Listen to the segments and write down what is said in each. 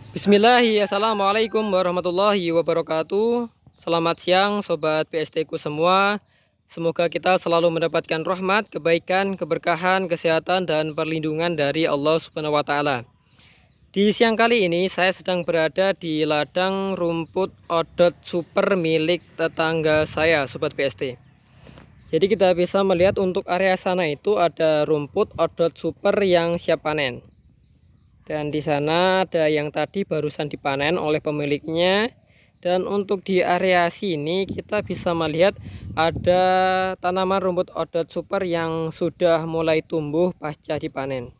Bismillahirrahmanirrahim. Assalamualaikum warahmatullahi wabarakatuh. Selamat siang sobat PST ku semua. Semoga kita selalu mendapatkan rahmat, kebaikan, keberkahan, kesehatan dan perlindungan dari Allah Subhanahu wa taala. Di siang kali ini saya sedang berada di ladang rumput odot super milik tetangga saya sobat PST. Jadi kita bisa melihat untuk area sana itu ada rumput odot super yang siap panen. Dan di sana ada yang tadi barusan dipanen oleh pemiliknya. Dan untuk di area sini kita bisa melihat ada tanaman rumput odot super yang sudah mulai tumbuh pasca dipanen.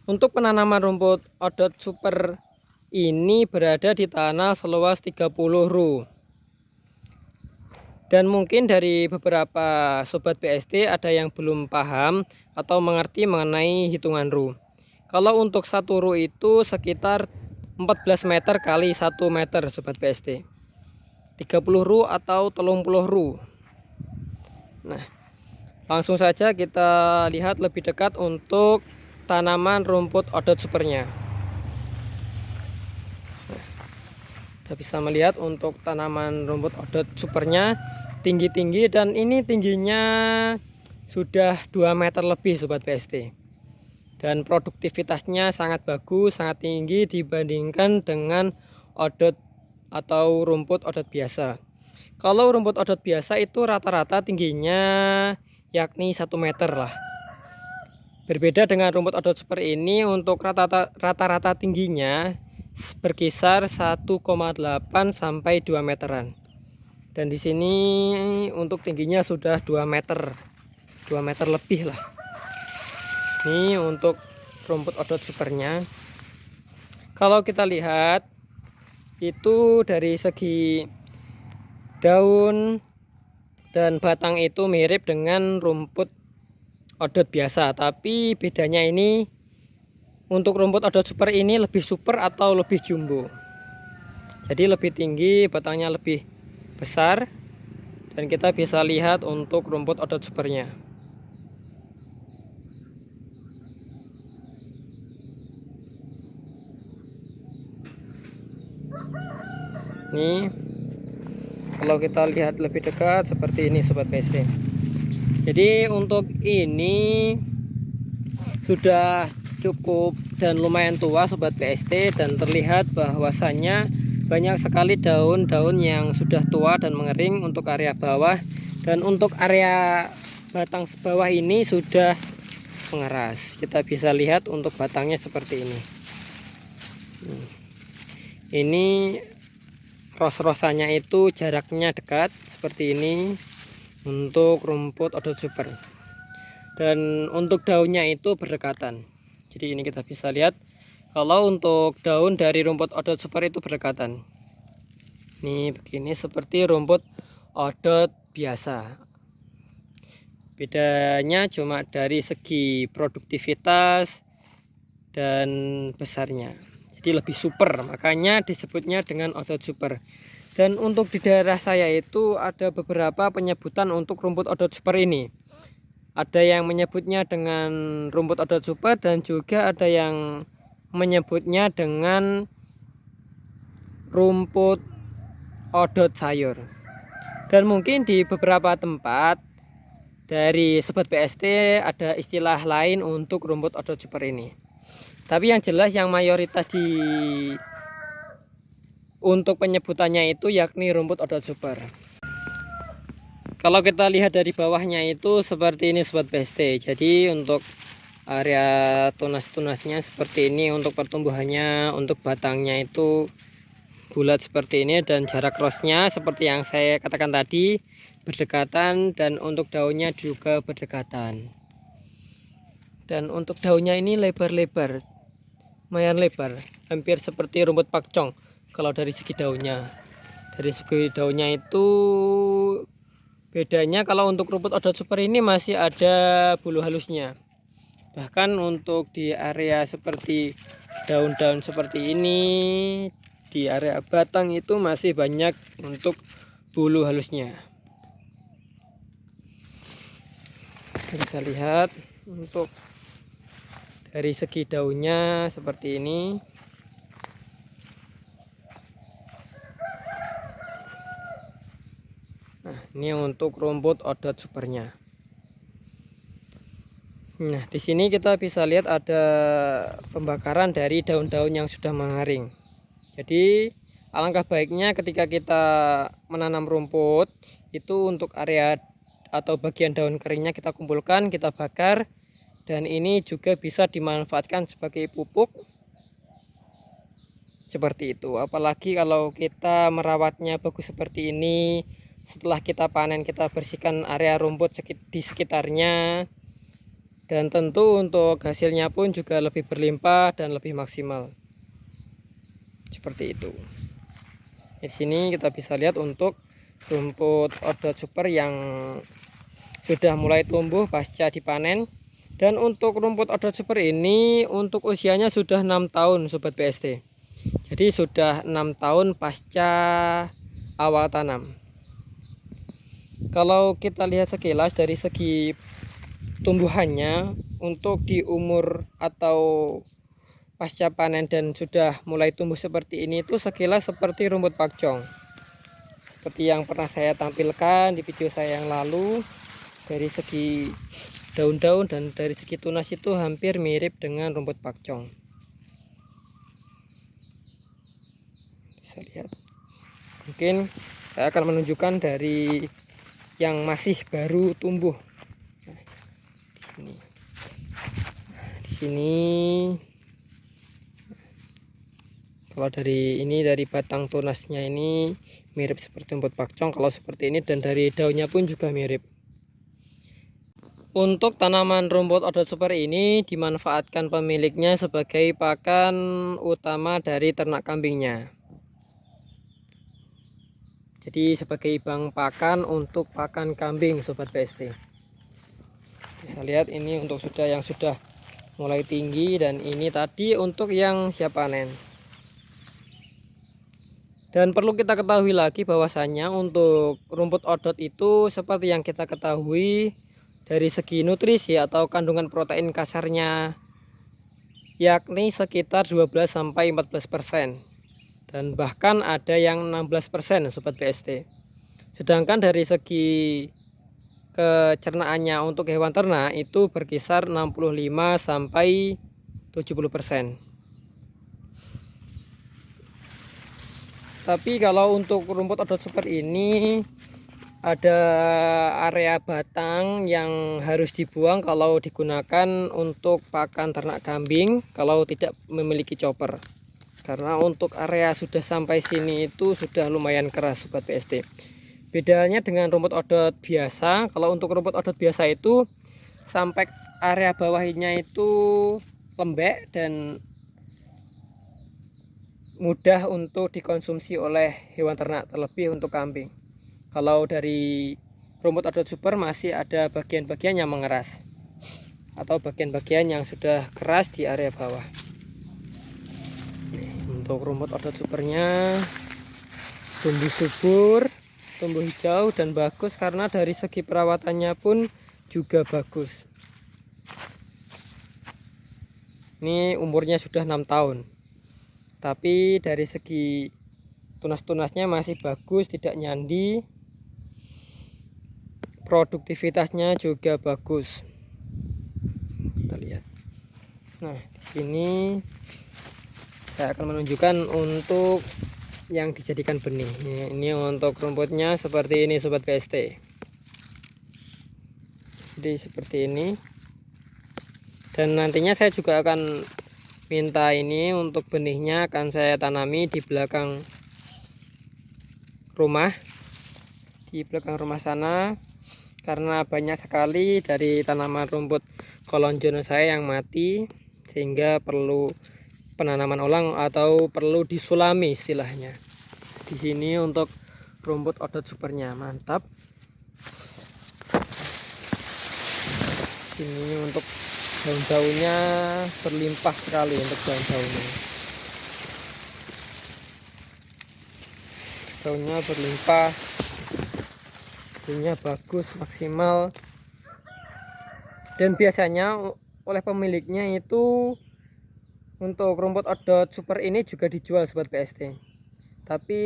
Untuk penanaman rumput odot super ini berada di tanah seluas 30 ru. Dan mungkin dari beberapa sobat BST ada yang belum paham atau mengerti mengenai hitungan ru. Kalau untuk 1 ru itu sekitar 14 meter kali 1 meter sobat BST. 30 ru atau 30 ru. Nah, langsung saja kita lihat lebih dekat untuk tanaman rumput odot supernya. Kita bisa melihat untuk tanaman rumput odot supernya tinggi-tinggi, dan ini tingginya sudah 2 meter lebih sobat PST. Dan produktivitasnya sangat bagus, sangat tinggi dibandingkan dengan odot atau rumput odot biasa. Kalau rumput odot biasa itu rata-rata tingginya yakni 1 meter lah. Berbeda dengan rumput odot super ini, untuk rata-rata tingginya berkisar 1,8 sampai 2 meteran. Dan di sini untuk tingginya sudah 2 meter. 2 meter lebih lah. Ini untuk rumput odot supernya. Kalau kita lihat itu dari segi daun dan batang itu mirip dengan rumput odot biasa, tapi bedanya ini untuk rumput odot super ini lebih super atau lebih jumbo. Jadi lebih tinggi, batangnya lebih besar, dan kita bisa lihat untuk rumput odot supernya. Nih, kalau kita lihat lebih dekat seperti ini sobat PST. Jadi untuk ini sudah cukup dan lumayan tua sobat PST, dan terlihat bahwasannya banyak sekali daun-daun yang sudah tua dan mengering untuk area bawah, dan untuk area batang bawah ini sudah mengeras. Kita bisa lihat untuk batangnya seperti ini. Ini ros-rosannya itu jaraknya dekat seperti ini untuk rumput odot super, dan untuk daunnya itu berdekatan. Jadi ini kita bisa lihat kalau untuk daun dari rumput odot super itu berdekatan. Ini begini seperti rumput odot biasa. Bedanya cuma dari segi produktivitas dan besarnya. Jadi lebih super, makanya disebutnya dengan odot super. Dan untuk di daerah saya itu ada beberapa penyebutan untuk rumput odot super ini. Ada yang menyebutnya dengan rumput odot super, dan juga ada yang menyebutnya dengan rumput odot sayur. Dan mungkin di beberapa tempat dari sobat PST ada istilah lain untuk rumput odot super ini. Tapi yang jelas yang mayoritas untuk penyebutannya itu yakni rumput odot super. Kalau kita lihat dari bawahnya itu seperti ini sobat PST. Jadi untuk area tunas-tunasnya seperti ini, untuk pertumbuhannya, untuk batangnya itu bulat seperti ini, dan jarak rosnya seperti yang saya katakan tadi berdekatan, dan untuk daunnya juga berdekatan. Dan untuk daunnya ini lebar-lebar, lumayan lebar, hampir seperti rumput pakcong. Kalau dari segi daunnya, itu bedanya kalau untuk rumput odot super ini masih ada bulu halusnya. Bahkan untuk di area seperti daun-daun seperti ini, di area batang itu masih banyak untuk bulu halusnya. Bisa lihat untuk Dari segi daunnya seperti ini. Nah, ini untuk rumput odot supernya. Nah, di sini kita bisa lihat ada pembakaran dari daun-daun yang sudah mengering. Jadi, alangkah baiknya ketika kita menanam rumput, itu untuk area atau bagian daun keringnya kita kumpulkan, kita bakar. Dan ini juga bisa dimanfaatkan sebagai pupuk. Seperti itu. Apalagi kalau kita merawatnya bagus seperti ini, setelah kita panen kita bersihkan area rumput di sekitarnya. Dan tentu untuk hasilnya pun juga lebih berlimpah dan lebih maksimal. Seperti itu. Di sini kita bisa lihat untuk rumput odot super yang sudah mulai tumbuh pasca dipanen. Dan untuk rumput odot super ini untuk usianya sudah 6 tahun Sobat PST. Jadi sudah 6 tahun pasca awal tanam. Kalau kita lihat sekilas dari segi tumbuhannya, untuk di umur atau pasca panen dan sudah mulai tumbuh seperti ini, itu sekilas seperti rumput pakcong. Seperti yang pernah saya tampilkan di video saya yang lalu. Dari segi daun-daun dan dari segi tunas itu hampir mirip dengan rumput pakcong. Bisa lihat. Mungkin saya akan menunjukkan dari yang masih baru tumbuh. Nah, di sini kalau dari ini, dari batang tunasnya ini mirip seperti rumput pakcong kalau seperti ini, dan dari daunnya pun juga mirip. Untuk tanaman rumput odot super ini dimanfaatkan pemiliknya sebagai pakan utama dari ternak kambingnya. Jadi sebagai bang pakan untuk pakan kambing Sobat PST. Bisa lihat ini untuk yang sudah mulai tinggi, dan ini tadi untuk yang siap panen. Dan perlu kita ketahui lagi bahwasannya untuk rumput odot itu seperti yang kita ketahui, dari segi nutrisi atau kandungan protein kasarnya yakni sekitar 12-14%, dan bahkan ada yang 16% Sobat PST. Sedangkan dari segi kecernaannya untuk hewan ternak itu berkisar 65-70%. Tapi kalau untuk rumput odot super ini ada area batang yang harus dibuang kalau digunakan untuk pakan ternak kambing kalau tidak memiliki chopper. Karena untuk area sudah sampai sini itu sudah lumayan keras Sobat PST. Bedanya dengan rumput odot biasa, kalau untuk rumput odot biasa itu sampai area bawahnya itu lembek dan mudah untuk dikonsumsi oleh hewan ternak, terlebih untuk kambing. Kalau dari rumput odot super masih ada bagian-bagian yang mengeras atau bagian-bagian yang sudah keras di area bawah. Untuk rumput odot supernya tumbuh subur, tumbuh hijau dan bagus, karena dari segi perawatannya pun juga bagus. Ini umurnya sudah 6 tahun. Tapi dari segi tunas-tunasnya masih bagus, tidak nyandi. Produktivitasnya juga bagus. Kita lihat. Nah, di sini saya akan menunjukkan untuk yang dijadikan benih. Ini untuk rumputnya seperti ini Sobat PST. Jadi seperti ini. Dan nantinya saya juga akan minta ini untuk benihnya akan saya tanami di belakang rumah. Di belakang rumah sana. Karena banyak sekali dari tanaman rumput kolonjono saya yang mati, sehingga perlu penanaman ulang atau perlu disulami istilahnya. Di sini untuk rumput odot supernya mantap. Ini untuk daun-daunnya berlimpah sekali untuk daun-daunnya. Daunnya berlimpah. Daunnya bagus, maksimal. Dan biasanya oleh pemiliknya itu untuk rumput odot super ini juga dijual sobat PST. Tapi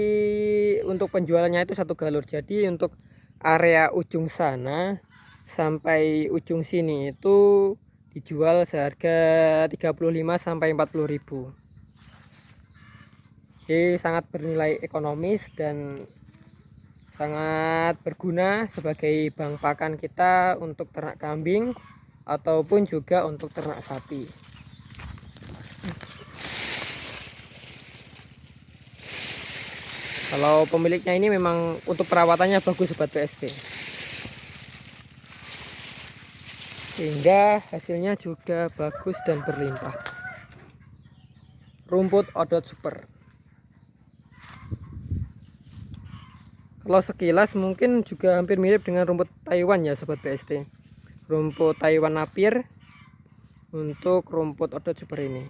untuk penjualannya itu 1 galur. Jadi untuk area ujung sana sampai ujung sini itu dijual seharga 35 sampai 40.000. Jadi sangat bernilai ekonomis dan sangat berguna sebagai bang pakan kita untuk ternak kambing ataupun juga untuk ternak sapi. Kalau pemiliknya ini memang untuk perawatannya bagus sobat PST, sehingga hasilnya juga bagus dan berlimpah. Rumput odot super. Kalau sekilas mungkin juga hampir mirip dengan rumput Taiwan ya sobat PST. Rumput Taiwan Napier untuk rumput odot super ini.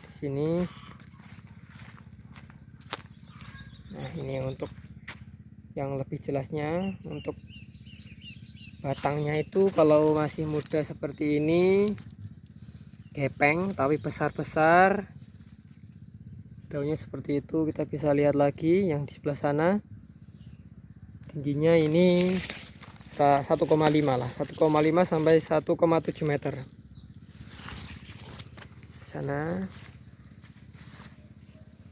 Di sini. Nah, ini untuk yang lebih jelasnya, untuk batangnya itu kalau masih muda seperti ini gepeng tapi besar-besar, daunnya seperti itu. Kita bisa lihat lagi yang di sebelah sana, tingginya ini 1,5 lah, 1,5 sampai 1,7 meter sana.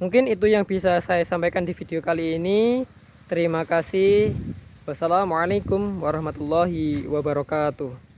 Mungkin itu yang bisa saya sampaikan di video kali ini. Terima kasih. Wassalamualaikum warahmatullahi wabarakatuh.